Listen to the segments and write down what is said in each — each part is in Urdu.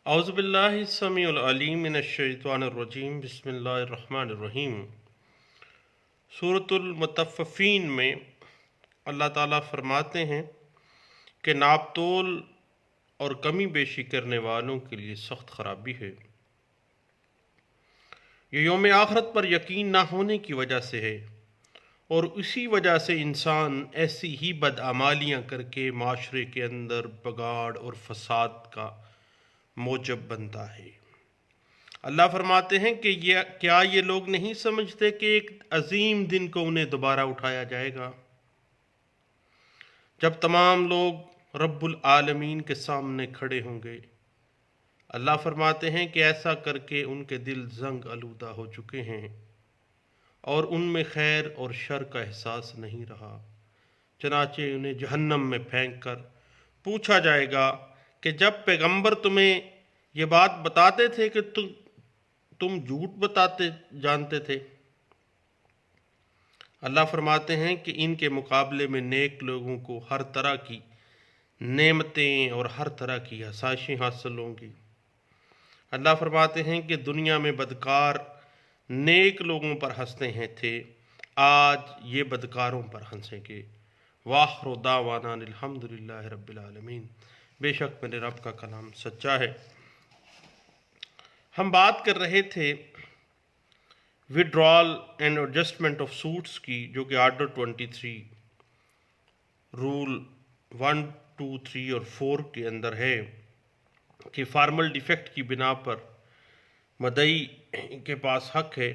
اعوذ باللہ السمیع العلیم من الشیطان الرجیم بسم اللہ الرحمن الرحیم۔ سورۃ المطففین میں اللہ تعالیٰ فرماتے ہیں کہ ناپ تول اور کمی بیشی کرنے والوں کے لیے سخت خرابی ہے۔ یہ یوم آخرت پر یقین نہ ہونے کی وجہ سے ہے، اور اسی وجہ سے انسان ایسی ہی بدعمالیاں کر کے معاشرے کے اندر بگاڑ اور فساد کا موجب بنتا ہے۔ اللہ فرماتے ہیں کہ کیا یہ لوگ نہیں سمجھتے کہ ایک عظیم دن کو انہیں دوبارہ اٹھایا جائے گا، جب تمام لوگ رب العالمین کے سامنے کھڑے ہوں گے۔ اللہ فرماتے ہیں کہ ایسا کر کے ان کے دل زنگ آلودہ ہو چکے ہیں، اور ان میں خیر اور شر کا احساس نہیں رہا، چنانچہ انہیں جہنم میں پھینک کر پوچھا جائے گا کہ جب پیغمبر تمہیں یہ بات بتاتے تھے کہ تم جھوٹ بتاتے جانتے تھے۔ اللہ فرماتے ہیں کہ ان کے مقابلے میں نیک لوگوں کو ہر طرح کی نعمتیں اور ہر طرح کی آسائشیں حاصل ہوں گی۔ اللہ فرماتے ہیں کہ دنیا میں بدکار نیک لوگوں پر ہنستے ہیں تھے، آج یہ بدکاروں پر ہنسیں گے۔ وآخر دعوانا الحمدللہ رب العالمین۔ بے شک میرے رب کا کلام سچا ہے۔ ہم بات کر رہے تھے withdrawal and adjustment of suits کی، جو کہ آرڈر 23 رول 1 2 3 اور 4 کے اندر ہے کہ فارمل ڈیفیکٹ کی بنا پر مدعی کے پاس حق ہے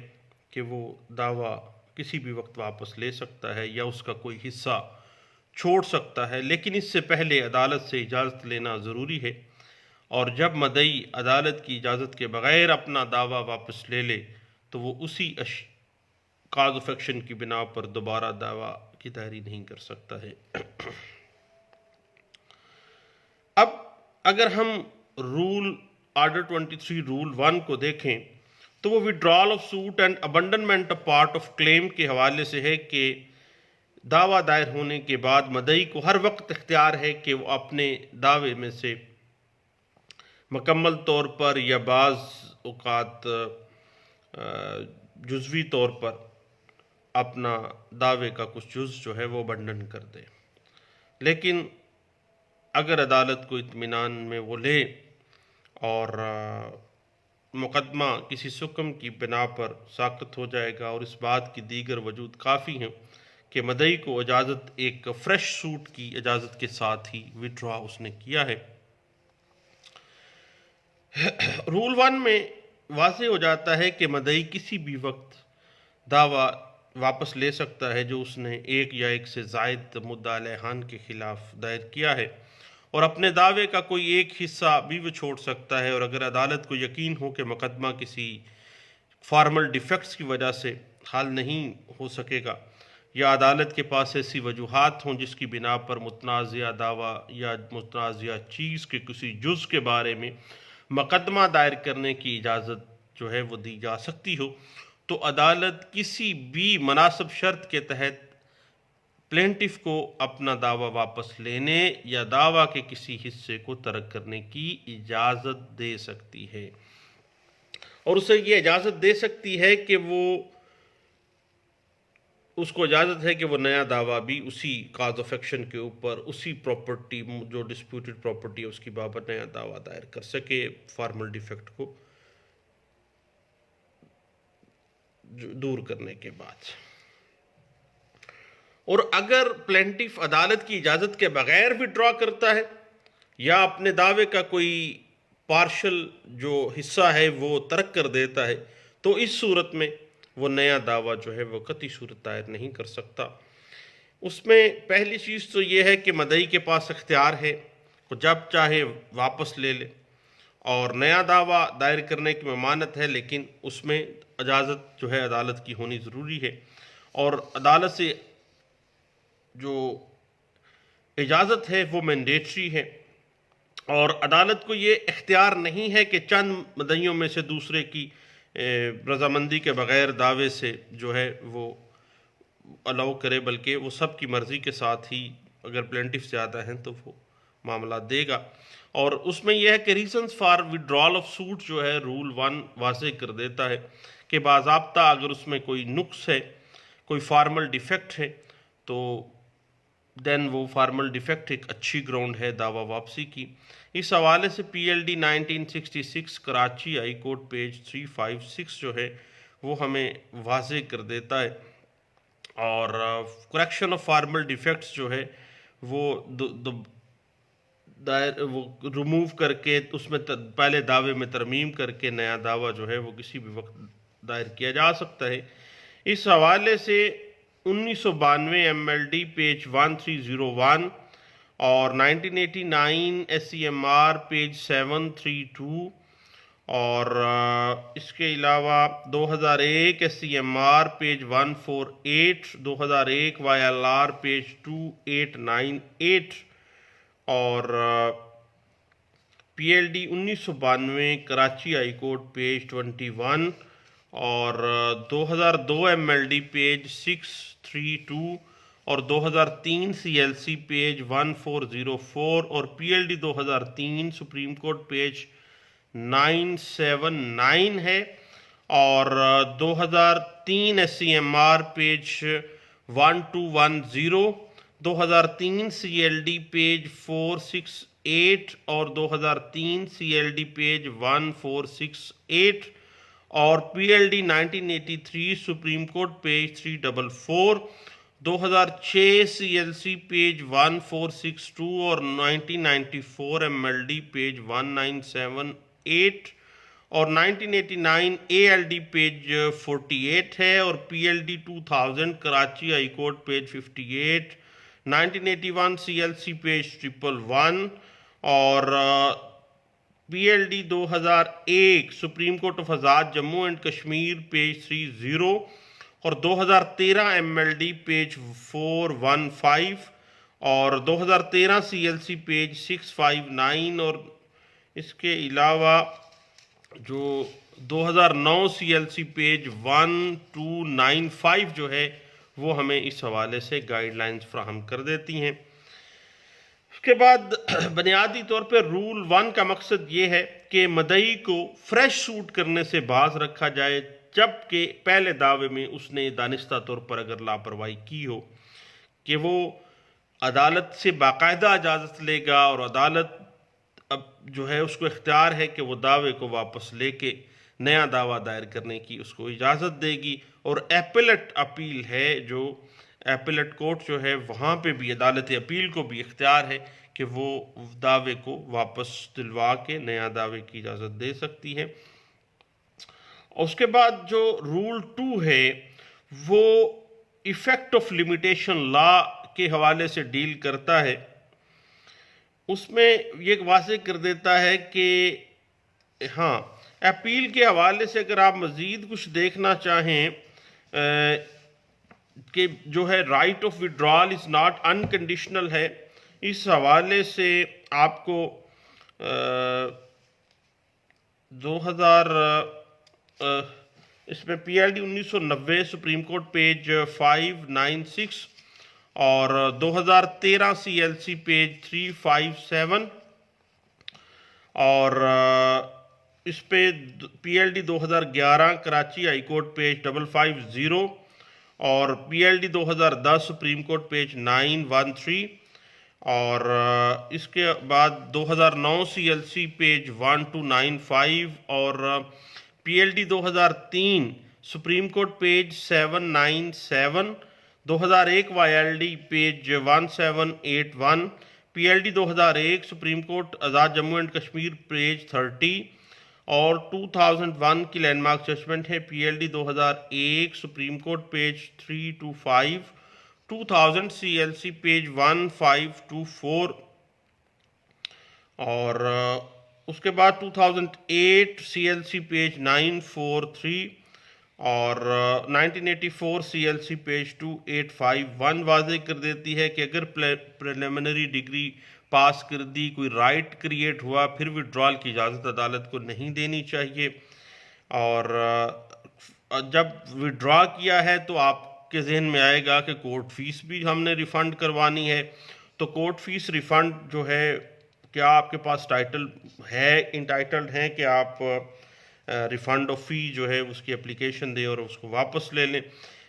کہ وہ دعویٰ کسی بھی وقت واپس لے سکتا ہے یا اس کا کوئی حصہ چھوڑ سکتا ہے، لیکن اس سے پہلے عدالت سے اجازت لینا ضروری ہے، اور جب مدعی عدالت کی اجازت کے بغیر اپنا دعویٰ واپس لے لے تو وہ اسی کاز آف ایکشن کی بنا پر دوبارہ دعویٰ کی دائری نہیں کر سکتا ہے۔ اب اگر ہم رول آرڈر 23 رول 1 کو دیکھیں تو وہ withdrawal of suit and abandonment of part of claim کے حوالے سے ہے کہ دعویٰ دائر ہونے کے بعد مدعی کو ہر وقت اختیار ہے کہ وہ اپنے دعوے میں سے مکمل طور پر یا بعض اوقات جزوی طور پر اپنا دعوے کا کچھ جز جو ہے وہ ابنڈن کر دے، لیکن اگر عدالت کو اطمینان میں وہ لے اور مقدمہ کسی حکم کی بنا پر ساقط ہو جائے گا، اور اس بات کی دیگر وجود کافی ہیں کہ مدعی کو اجازت ایک فریش سوٹ کی اجازت کے ساتھ ہی وڈرا اس نے کیا ہے۔ رول 1 میں واضح ہو جاتا ہے کہ مدعی کسی بھی وقت دعویٰ واپس لے سکتا ہے جو اس نے ایک یا ایک سے زائد مدعا علیہان کے خلاف دائر کیا ہے، اور اپنے دعوے کا کوئی ایک حصہ بھی وہ چھوڑ سکتا ہے، اور اگر عدالت کو یقین ہو کہ مقدمہ کسی فارمل ڈیفیکٹس کی وجہ سے حل نہیں ہو سکے گا، یا عدالت کے پاس ایسی وجوہات ہوں جس کی بنا پر متنازعہ دعویٰ یا متنازعہ چیز کے کسی جز کے بارے میں مقدمہ دائر کرنے کی اجازت جو ہے وہ دی جا سکتی ہو، تو عدالت کسی بھی مناسب شرط کے تحت پلینٹف کو اپنا دعویٰ واپس لینے یا دعویٰ کے کسی حصے کو ترک کرنے کی اجازت دے سکتی ہے، اور اسے یہ اجازت دے سکتی ہے کہ اس کو اجازت ہے کہ وہ نیا دعویٰ بھی اسی کاز آف ایکشن کے اوپر، اسی پراپرٹی جو ڈسپیوٹڈ پراپرٹی ہے اس کی بابت نیا دعویٰ دائر کر سکے فارمل ڈیفیکٹ کو دور کرنے کے بعد۔ اور اگر پلینٹف عدالت کی اجازت کے بغیر وڈرا کرتا ہے یا اپنے دعوے کا کوئی پارشل جو حصہ ہے وہ ترک کر دیتا ہے، تو اس صورت میں وہ نیا دعویٰ جو ہے وہ قطعی صورت دائر نہیں کر سکتا۔ اس میں پہلی چیز تو یہ ہے کہ مدعی کے پاس اختیار ہے، وہ جب چاہے واپس لے لے، اور نیا دعویٰ دائر کرنے کی ممانعت ہے، لیکن اس میں اجازت جو ہے عدالت کی ہونی ضروری ہے، اور عدالت سے جو اجازت ہے وہ مینڈیٹری ہے، اور عدالت کو یہ اختیار نہیں ہے کہ چند مدعیوں میں سے دوسرے کی رضامندی کے بغیر دعوے سے جو ہے وہ الاؤ کرے، بلکہ وہ سب کی مرضی کے ساتھ ہی، اگر پلینٹف زیادہ ہیں تو وہ معاملہ دے گا. اور اس میں یہ ہے کہ reasons for withdrawal of suit جو ہے رول 1 واضح کر دیتا ہے کہ باضابطہ اگر اس میں کوئی نقص ہے، کوئی فارمل ڈیفیکٹ ہے، تو دین وہ فارمل ڈیفیکٹ ایک اچھی گراؤنڈ ہے دعویٰ واپسی کی. اس حوالے سے پی L D 1966 Karachi high court page 356 جو ہے وہ ہمیں واضح کر دیتا ہے. اور کریکشن آف فارمل ڈیفیکٹس جو ہے وہ وہ ریموو کر کے اس میں پہلے دعوے میں ترمیم کر کے نیا دعویٰ جو ہے وہ کسی بھی وقت دائر کیا جا سکتا ہے. اس حوالے سے 1992 ایم ایل ڈی پیج 1301 اور 1989 S C M R page 732 اور اس کے علاوہ 2001 S C M R page 148، 2001 Y L R page 2898 اور P L D 1992 Karachi high court page 21 اور 2002 ایم ایل ڈی پیج 632 اور 2003 سی ایل سی پیج 1404 اور P L D 2003 supreme court page 979 ہے اور 2003 S C M R page 1210، 2003 C L D page 468 اور 2003 سی ایل ڈی پیج 1468 اور P L D 1983 supreme court page 344، 2006 C L C page 1462 اور 1994 ایم ایل ڈی پیج 1978 اور 1989 اے ایل ڈی پیج 48 ہے اور P L D 2000 Karachi high court page 58، 1981 C L C page 111 اور P L D 2001 supreme court of Azad Jammu and Kashmir page 30 اور 2013 ایم ایل ڈی پیج 415 اور 2013 سی ایل سی پیج 659 اور اس کے علاوہ جو 2009 سی ایل سی پیج 1295 جو ہے وہ ہمیں اس حوالے سے گائیڈ لائنز فراہم کر دیتی ہیں. اس کے بعد بنیادی طور پہ رول 1 کا مقصد یہ ہے کہ مدعی کو فریش سوٹ کرنے سے باز رکھا جائے جبکہ پہلے دعوے میں اس نے دانستہ طور پر اگر لاپرواہی کی ہو، کہ وہ عدالت سے باقاعدہ اجازت لے گا اور عدالت اب جو ہے اس کو اختیار ہے کہ وہ دعوے کو واپس لے کے نیا دعویٰ دائر کرنے کی اس کو اجازت دے گی. اور ایپیلٹ اپیل ہے جو ایپیلٹ کورٹ جو ہے وہاں پہ بھی عدالت اپیل کو بھی اختیار ہے کہ وہ دعوے کو واپس دلوا کے نیا دعوے کی اجازت دے سکتی ہے. اس کے بعد جو رول 2 ہے وہ ایفیکٹ آف لمیٹیشن لا کے حوالے سے ڈیل کرتا ہے. اس میں یہ واضح کر دیتا ہے کہ ہاں اپیل کے حوالے سے اگر آپ مزید کچھ دیکھنا چاہیں کہ جو ہے right of withdrawal is not unconditional ہے، اس حوالے سے آپ کو 2000 اس میں پی L D 1990 supreme court page 596 اور 2013 سی ایل سی پیج 357 اور اس پہ پی L D 2011 Karachi high court page 550 اور P L D 2010 supreme court page 913 اور اس کے بعد 2009 سی ایل سی پیج 1295 اور P L D 2003 supreme court page 797، 2001 Y L D page 1781، P L D 2001 supreme court Azad Jammu and Kashmir page 30 اور 2001 کی لینڈ مارک ججمنٹ ہے P L D 2001 supreme court page 325، 2000 C L C page 1524 اور اس کے بعد 2008 سی ایل سی پیج 943 اور 1984 سی ایل سی پیج 2851 واضح کر دیتی ہے کہ اگر پریلیمنری ڈگری پاس کر دی، کوئی رائٹ کریٹ ہوا، پھر وڈرال کی اجازت عدالت کو نہیں دینی چاہیے. اور جب وڈرا کیا ہے تو آپ کے ذہن میں آئے گا کہ کورٹ فیس بھی ہم نے ریفنڈ کروانی ہے، تو کورٹ فیس ریفنڈ جو ہے کیا آپ کے پاس ٹائٹل ہے، انٹائٹلڈ ہیں کہ آپ ریفنڈ آف فی جو ہے اس کی اپلیکیشن دیں اور اس کو واپس لے لیں.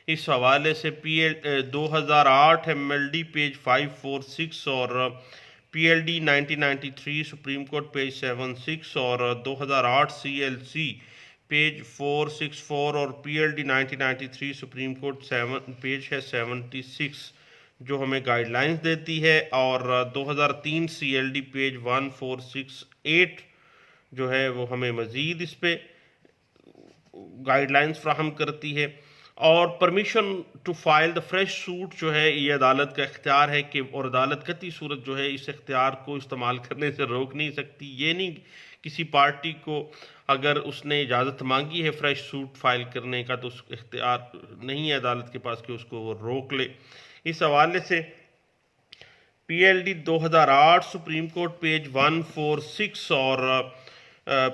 اس حوالے سے 2008 MLD پیج 546 اور PLD 1993 سپریم کورٹ پیج 76 اور 2008 CLC پیج 464 اور PLD 1993 سپریم کورٹ پیج ہے 76 جو ہمیں گائیڈ لائنز دیتی ہے، اور 2003 CLD پیج 1468 جو ہے وہ ہمیں مزید اس پہ گائیڈ لائنز فراہم کرتی ہے. اور permission to file the fresh suit جو ہے یہ عدالت کا اختیار ہے کہ، اور عدالت قطعی صورت جو ہے اس اختیار کو استعمال کرنے سے روک نہیں سکتی. یہ نہیں کسی پارٹی کو اگر اس نے اجازت مانگی ہے فریش سوٹ فائل کرنے کا تو اس اختیار نہیں ہے عدالت کے پاس کہ اس کو وہ روک لے. اس حوالے سے PLD 2008 سپریم کورٹ پیج 146 اور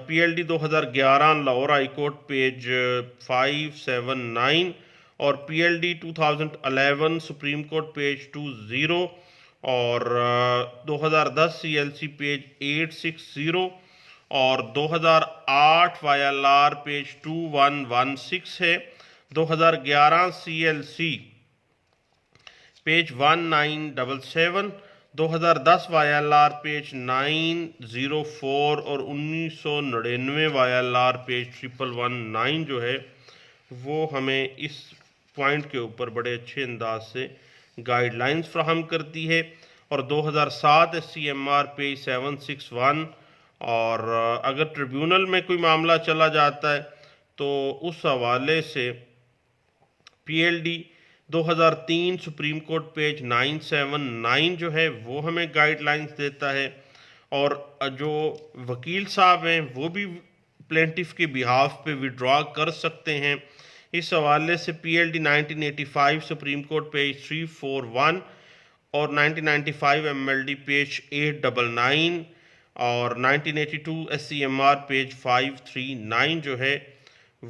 PLD 2011 Lahore high court page 579 اور PLD 2011 سپریم کورٹ پیج 20 اور 2010 CLC پیج 860 اور 2008 YLR پیج 2116 ہے. 2011 CLC پیج 1977، 2010 YLR پیج 904 اور 1999 YLR پیج 1119 جو ہے وہ ہمیں اس پوائنٹ کے اوپر بڑے اچھے انداز سے گائیڈ لائنز فراہم کرتی ہے. اور 2007 SCMR پیج 761 اور اگر ٹریبیونل میں کوئی معاملہ چلا جاتا ہے تو اس حوالے سے PLD 2003 سپریم کورٹ پیج 979 جو ہے وہ ہمیں گائیڈ لائنز دیتا ہے، اور جو وکیل صاحب ہیں وہ بھی پلینٹف کے بیہاف پہ وڈرا کر سکتے ہیں. اس حوالے سے PLD 1985 سپریم کورٹ پیج 341 اور 1995 MLD پیج 899 اور 1982 SCMR پیج 539 جو ہے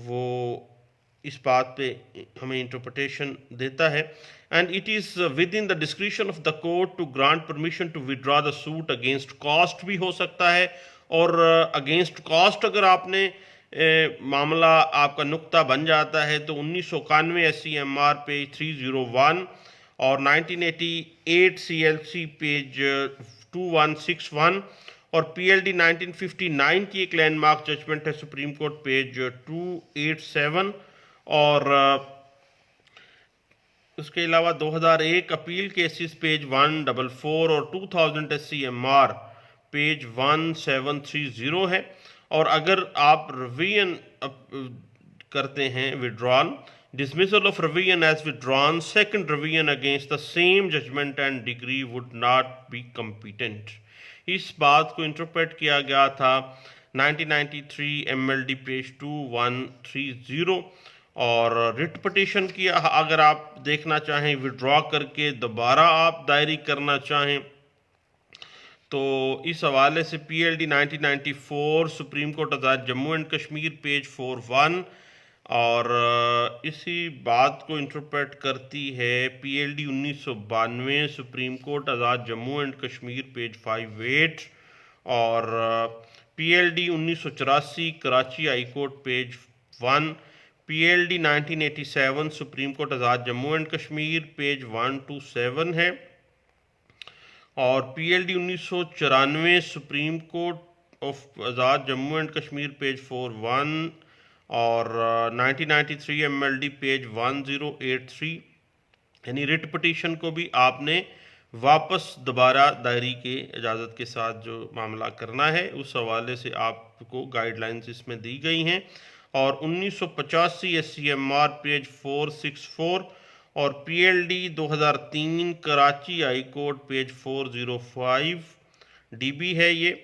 وہ اس بات پہ ہمیں انٹرپریٹیشن دیتا ہے. And it is within the discretion of the court to grant permission to withdraw the suit against cost بھی ہو سکتا ہے، اور اگینسٹ کاسٹ اگر آپ نے معاملہ آپ کا نقطہ بن جاتا ہے تو 1991 SCMR پیج 301 اور 1988 CLC پیج 2161 اور PLD 1959 کی ایک لینڈ مارک ججمنٹ ہے سپریم کورٹ پیج 287 اور اس کے علاوہ 2001 اپیل کیسز پیج 144 اور 2000 SCMR پیج 1730 ہے. اور اگر آپ ریویژن کرتے ہیں withdrawal dismissal of revision as withdrawn second revision against the same judgment and degree would not be competent. اس بات کو انٹرپریٹ کیا گیا تھا 1993 MLD پیج 2130 اور ریٹ پٹیشن کی اگر آپ دیکھنا چاہیں وڈرا کر کے دوبارہ آپ دائری کرنا چاہیں تو اس حوالے سے PLD 1994 supreme court Azad Jammu and Kashmir page 41 اور اسی بات کو انٹرپریٹ کرتی ہے PLD 1992 supreme court Azad Jammu and Kashmir page 58 اور PLD 1984 Karachi high court page 1، PLD 1987 supreme court Azad Jammu and Kashmir page 127 ہے، اور PLD 1994 supreme court of Azad Jammu and Kashmir page 41 اور 1993 MLD پیج 1083. یعنی ریٹ پٹیشن کو بھی آپ نے واپس دوبارہ دائری کے اجازت کے ساتھ جو معاملہ کرنا ہے اس حوالے سے آپ کو گائیڈ لائنز اس میں دی گئی ہیں. اور 1985 SCMR پیج 464 اور PLD 2003 Karachi high court page 405 DB ہے یہ.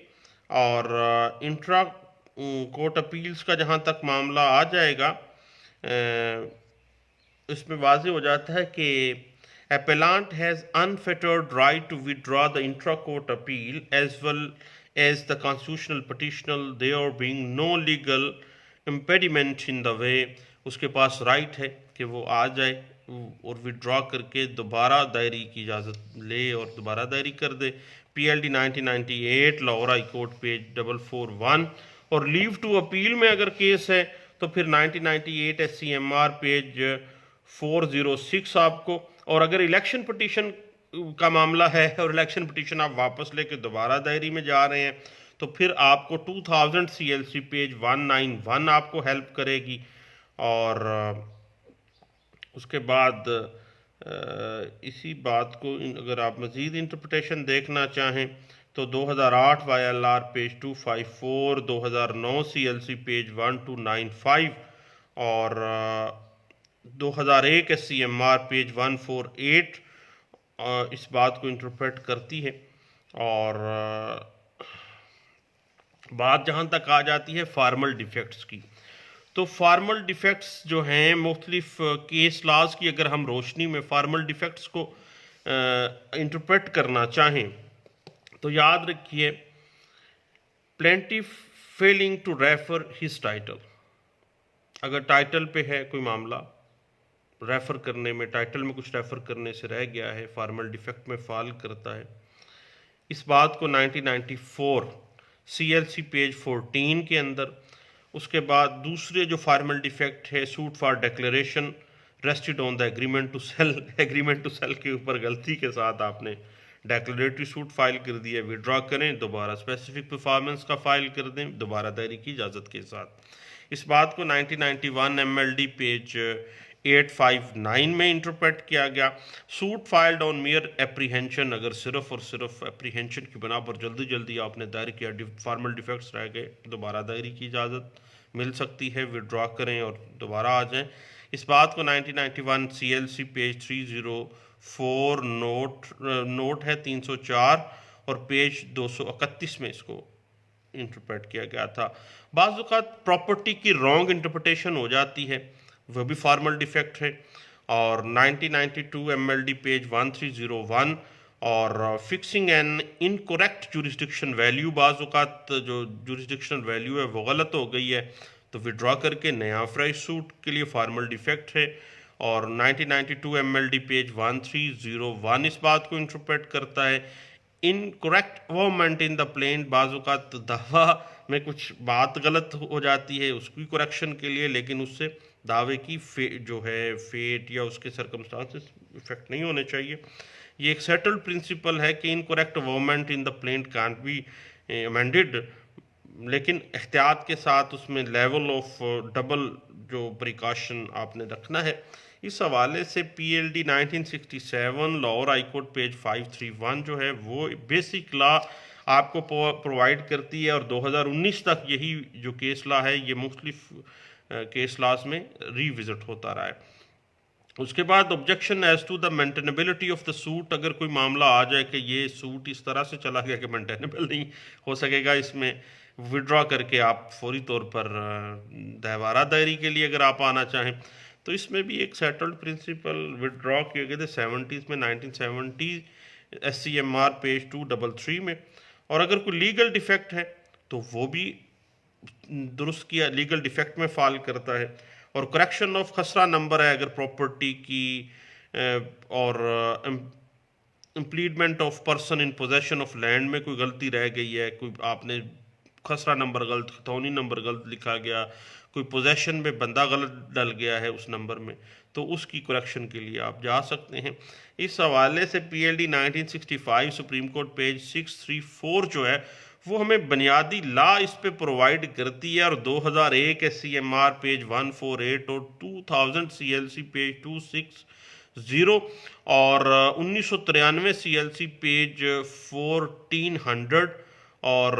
اور انٹرا کورٹ اپیلز کا جہاں تک معاملہ آ جائے گا اس میں واضح ہو جاتا ہے کہ appellant has unfettered right to withdraw the intra-court appeal as well as the constitutional petitioner, there being no legal impediment in the way. اس کے پاس رائٹ ہے کہ وہ آ جائے اور وڈرا کر کے دوبارہ دائری کی اجازت لے اور دوبارہ دائری کر دے. PLD 1998 Lahore high court page 441. اور لیو ٹو اپیل میں اگر کیس ہے تو پھر 1998 SCMR پیج 406 آپ کو. اور اگر الیکشن پٹیشن کا معاملہ ہے اور الیکشن پٹیشن آپ واپس لے کے دوبارہ دائری میں جا رہے ہیں تو پھر آپ کو 2000 CLC پیج 191 آپ کو ہیلپ کرے گی. اور اس کے بعد اسی بات کو اگر آپ مزید انٹرپریٹیشن دیکھنا چاہیں تو 2008 YLR پیج 254, 2009 CLC پیج 1295 اور 2001 SCMR پیج 148 اس بات کو انٹرپریٹ کرتی ہے. اور بات جہاں تک آ جاتی ہے فارمل ڈیفیکٹس کی، تو فارمل ڈیفیکٹس جو ہیں مختلف کیس لاز کی اگر ہم روشنی میں فارمل ڈیفیکٹس کو انٹرپریٹ کرنا چاہیں تو یاد رکھیے plaintiff failing to refer his title. اگر ٹائٹل پہ ہے کوئی معاملہ ریفر کرنے میں، ٹائٹل میں کچھ ریفر کرنے سے رہ گیا ہے، فارمل ڈیفیکٹ میں فال کرتا ہے. اس بات کو 1994 CLC پیج 14 کے اندر. اس کے بعد دوسرے جو فارمل ڈیفیکٹ ہے suit for declaration rested on the agreement to sell. Agreement to sell کے اوپر غلطی کے ساتھ آپ نے ڈیکلیریٹری سوٹ فائل کر دیا، وڈرا کریں، دوبارہ اسپیسیفک پرفارمنس کا فائل کر دیں دوبارہ دائری کی اجازت کے ساتھ. اس بات کو 1991 MLD پیج 859 میں انٹرپریٹ کیا گیا. سوٹ فائلڈ آن میئر اپریہینشن، اگر صرف اور صرف اپریہینشن کی بنا پر جلدی جلدی آپ نے دائر کیا، فارمل ڈیفیکٹس رہ گئے، دوبارہ دائری کی اجازت مل سکتی ہے، وڈرا کریں اور دوبارہ آ جائیں. اس بات کو 1991 CLC پیج 304 نوٹ ہے 304 اور پیج 231 میں اس کو انٹرپریٹ کیا گیا تھا. بعض اوقات پراپرٹی کی رانگ انٹرپریٹیشن ہو جاتی ہے، وہ بھی فارمل ڈیفیکٹ ہے. اور 1992 MLD پیج 1301 اور fixing an incorrect jurisdiction value, بعض اوقات جو جورسڈکشنل ویلیو ہے وہ غلط ہو گئی ہے تو وڈرا کر کے نیا فریش سوٹ کے لیے فارمل ڈیفیکٹ ہے. اور 1992 MLD پیج 1301 اس بات کو انٹرپریٹ کرتا ہے incorrect averment in the plane. بعض اوقات دعویٰ میں کچھ بات غلط ہو جاتی ہے اس کی کریکشن کے لیے، لیکن اس سے دعوے کی جو ہے فیٹ یا اس کے سرکمسٹانسز افیکٹ نہیں ہونے چاہیے. یہ ایک سیٹلڈ پرنسپل ہے کہ incorrect averment in the plaint can't be amended, لیکن احتیاط کے ساتھ اس میں لیول آف ڈبل جو پریکاشن آپ نے رکھنا ہے. اس حوالے سے PLD 1967 Lahore high court page 531 جو ہے وہ بیسک لا آپ کو پرووائڈ کرتی ہے، اور 2019 تک یہی جو کیس لا ہے یہ مختلف کیس لاز میں ری وزٹ ہوتا رہا ہے. اس کے بعد objection as to the maintainability of the suit. اگر کوئی معاملہ آ جائے کہ یہ سوٹ اس طرح سے چلا گیا کہ مینٹینیبل نہیں ہو سکے گا، اس میں وڈرا کر کے آپ فوری طور پر دوبارہ دائری کے لیے اگر آپ آنا چاہیں تو اس میں بھی ایک سیٹلڈ پرنسپل وڈرا کیے گئے تھے 70s میں 1970 SCMR پیج 233 میں. اور اگر کوئی لیگل ڈیفیکٹ ہے تو وہ بھی درست کیا لیگل ڈیفیکٹ میں فال کرتا ہے. اور کریکشن آف خسرہ نمبر ہے اگر پراپرٹی کی اور impleadment of person in position of land میں کوئی غلطی رہ گئی ہے، کوئی آپ نے خسرہ نمبر غلط، خطونی نمبر غلط لکھا گیا، کوئی پوزیشن میں بندہ غلط ڈل گیا ہے اس نمبر میں، تو اس کی کریکشن کے لیے آپ جا سکتے ہیں. اس حوالے سے PLD 1965 سپریم کورٹ پیج 634 جو ہے وہ ہمیں بنیادی لا اس پہ پرووائڈ کرتی ہے. اور 2001 SCMR پیج 148 اور 2000 CLC پیج 260 اور 1993 CLC پیج 1400 اور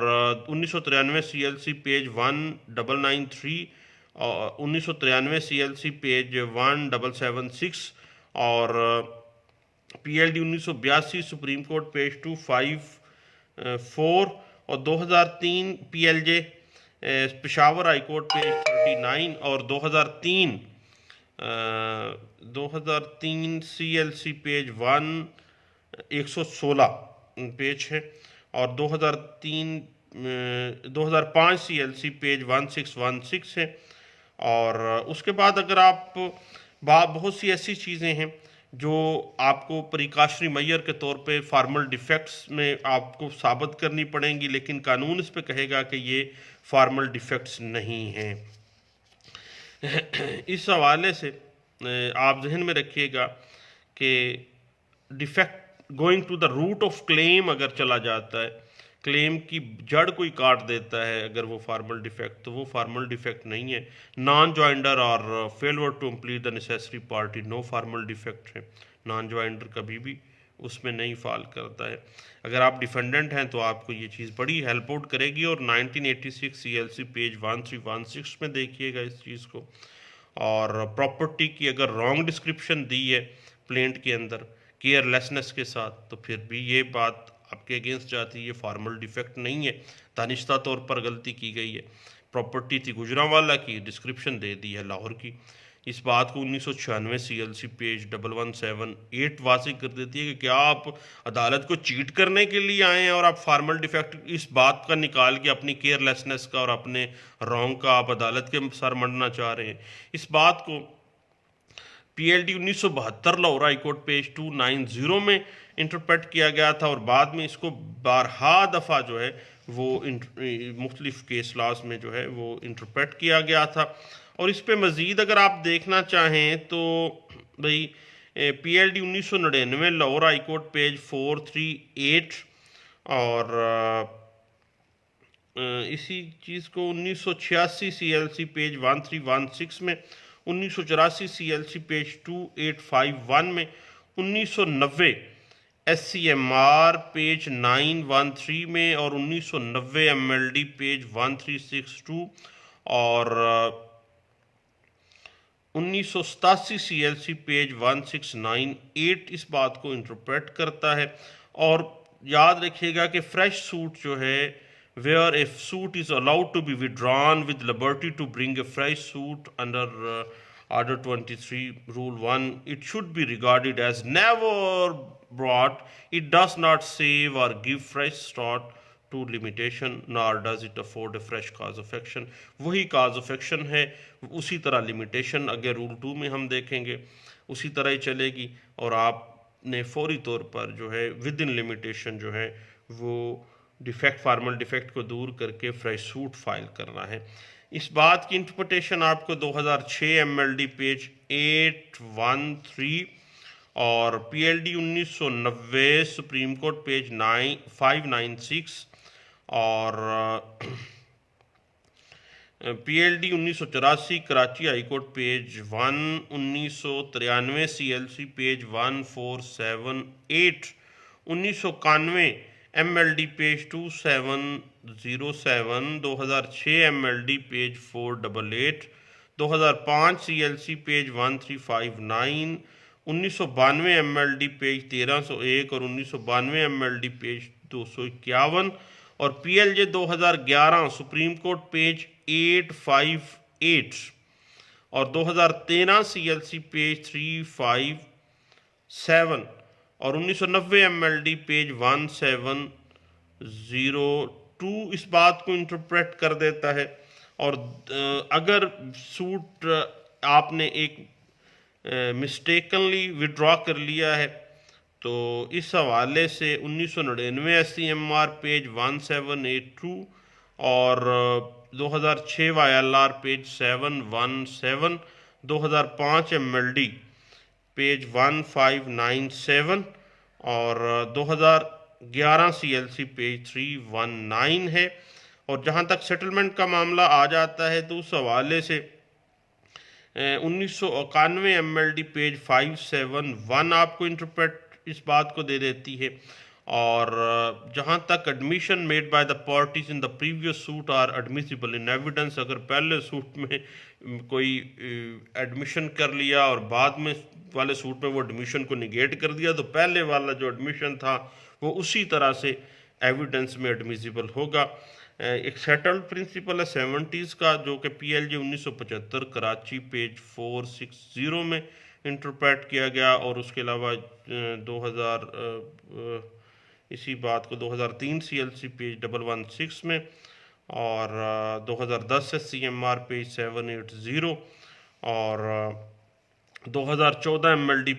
1993 CLC پیج 1993 اور 1993 CLC پیج 1776 اور PLD 1982 سپریم کورٹ پیج 254 اور 2003 PLJ Peshawar high court page 39 اور 2003 CLC پیج 116 پیج ہے اور 2005 CLC پیج 1616 ہے. اور اس کے بعد اگر آپ بہت سی ایسی چیزیں ہیں جو آپ کو پریکاشنری میئر کے طور پہ فارمل ڈیفیکٹس میں آپ کو ثابت کرنی پڑیں گی، لیکن قانون اس پہ کہے گا کہ یہ فارمل ڈیفیکٹس نہیں ہیں۔ اس حوالے سے آپ ذہن میں رکھیے گا کہ defect going to the root of claim اگر چلا جاتا ہے، کلیم کی جڑ کوئی کاٹ دیتا ہے اگر وہ فارمل ڈیفیکٹ، تو وہ فارمل ڈیفیکٹ نہیں ہے۔ نان جوائنڈر اور failure to complete the necessary party no formal defect ہے۔ نان جوائنڈر کبھی بھی اس میں نہیں فال کرتا ہے۔ اگر آپ ڈیفینڈنٹ ہیں تو آپ کو یہ چیز بڑی ہیلپ آؤٹ کرے گی، اور 1986 CLC پیج 1316 میں دیکھیے گا اس چیز کو۔ اور پراپرٹی کی اگر رانگ ڈسکرپشن دی ہے پلینٹ کے اندر کیئر لیسنس کے ساتھ، تو پھر بھی یہ بات آپ کے اگینسٹ جاتی ہے، یہ فارمل ڈیفیکٹ نہیں ہے، دانستہ طور پر غلطی کی گئی ہے۔ پراپرٹی تھی گجرانوالہ کی، ڈسکرپشن دے دی ہے لاہور کی۔ اس بات کو 1996 CLC پیج 1178 واضح کر دیتی ہے کہ کیا آپ عدالت کو چیٹ کرنے کے لیے آئے ہیں اور آپ فارمل ڈیفیکٹ اس بات کا نکال کے اپنی کیئر لیسنس کا اور اپنے رانگ کا آپ عدالت کے سر منڈنا چاہ رہے ہیں۔ اس بات کو PLD 1972 Lahore high court page 290 میں انٹرپریٹ کیا گیا تھا، اور بعد میں اس کو بارہا دفعہ جو ہے وہ مختلف کیس لاز میں جو ہے وہ انٹرپریٹ کیا گیا تھا۔ اور اس پہ مزید اگر آپ دیکھنا چاہیں تو بھئی PLD 1999 Lahore high court page 438، اور اسی چیز کو 1986 CLC پیج 1316 میں، 1984 CLC پیج 2851 میں، 1990 SCMR پیج 913 میں، اور 1990 MLD پیج 1362، اور 1987 CLC پیج 1698 اس بات کو انٹرپریٹ کرتا ہے۔ اور یاد رکھیے گا کہ فریش سوٹ جو ہے where a suit is allowed to be withdrawn with liberty to bring a fresh suit under Order 23 Rule 1, it should be regarded as never brought. It does not save or give fresh start to limitation, nor does it afford a fresh cause of action. وہی cause of action ہے، اسی طرح limitation اگر رول 2 میں ہم دیکھیں گے اسی طرح ہی چلے گی، اور آپ نے فوری طور پر جو ہے ود ان لمیٹیشن جو ہے وہ ڈیفیکٹ فارمل ڈیفیکٹ کو دور کر کے فریش سوٹ فائل کرنا ہے۔ اس بات کی انٹرپریٹیشن آپ کو 2006 MLD پیج 813 اور PLD 1990 سپریم کورٹ پیج 596 اور PLD 1984 Karachi high court page 1 1993 CLC page 1478 1991 MLD page 2707 2006 MLD page 488 2005 CLC page 1359 1992 MLD page 1301 اور 1992 MLD پیج 251 اور PLJ 2011 سپریم کورٹ پیج 858 اور 2013 CLC پیج 357 اور 1990 MLD پیج 1702 اس بات کو انٹرپریٹ کر دیتا ہے۔ اور اگر سوٹ آپ نے ایک مسٹیکنلی وڈرا کر لیا ہے تو اس حوالے سے 1999 SCMR پیج 1782 اور 2006 YLR پیج 717 2005 MLD پیج 1597 اور 2011 CLC پیج 319 ہے۔ اور جہاں تک سیٹلمنٹ کا معاملہ آ جاتا ہے تو اس حوالے سے 1991 MLD پیج 571 آپ کو انٹرپریٹ اس بات کو دے دیتی ہے۔ اور جہاں تک admission made by the parties in the previous suit are admissible in evidence, اگر پہلے سوٹ میں کوئی ایڈمیشن کر لیا اور بعد میں والے سوٹ میں وہ ایڈمیشن کو نگیٹ کر دیا تو پہلے والا جو ایڈمیشن تھا وہ اسی طرح سے ایویڈنس میں ایڈمیسیبل ہوگا۔ ایک سیٹلڈ پرنسپل ہے 70s کا جو کہ PLJ 1975 کراچی پیج 460 میں انٹرپریٹ کیا گیا، اور اس کے علاوہ 2000 اسی بات کو 2003 CLC پیج 116 میں اور 2010 SCMR پیج 780 اور 2014 MLD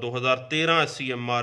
2013 CMR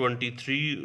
23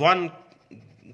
1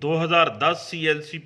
2010 CLC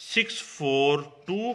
642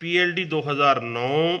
PLD 2009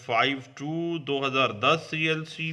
52, 2010 CLC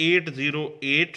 808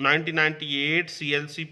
1998 CLC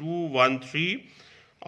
213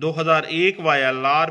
2001 YLR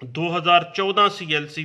2014 CLC